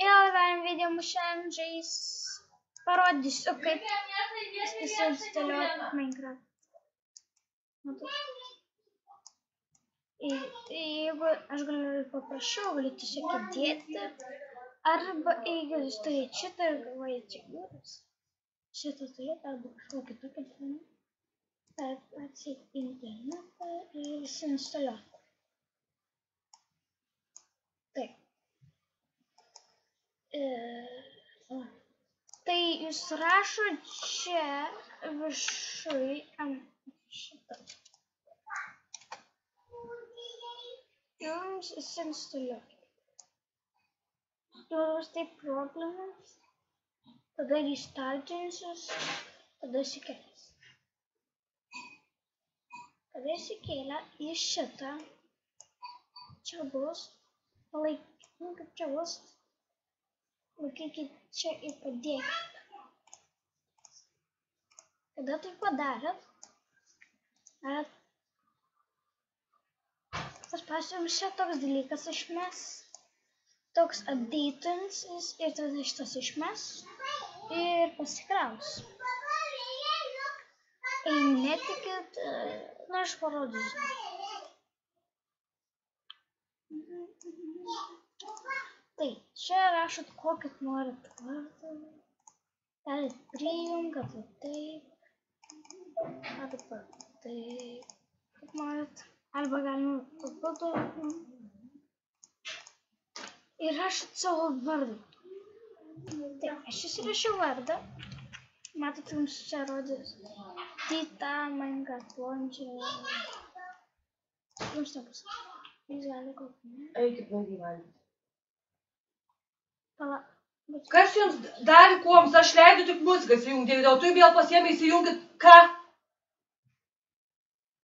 Ir dar video šiandžiais parodysiu, kaip įsiinstaliuoti Minecraft. Jeigu aš galiu paprašiau, galiu tiesiog įdėti. Arba jeigu jūs turite šitą ir galvojate jūras, šitą turite arba kažkokį kitokį telefoną, bet atseit internetą ir įsiinstaliuoti. Taip. Tai jūs rašot čia viršui ant šitą. Jums įsiinstaliuoti. Jums tai problemas, tada restartinsis, tada įsikėlės. Kada įsikėlę į šitą, čia bus, kaip čia bus, laikykit čia ir padėkite. Kada tai padarėt, paspasiu čia toks dalykas išmes. Toks updatinsis ir tada šitas išmes ir pasikraus. Jei netikit, aš parodysiu. Tai, čia rašot kokį norit vardą. Galit prijungt, arba taip. Arba taip. Kaip norit. Arba galima papildyti. Ir rašot savo vardą. Taip, aš įsirašiau vardą. Matot, jums čia rodys. Tita, Minecraft launcher. Jums nebus. Jūs gali kokį. Eikit blogai valgyti. Pala. Kas jums davė kuoms? Aš leidau tik muziką įsijungti. Dėl to vėl pasiėmė įsijungit ką?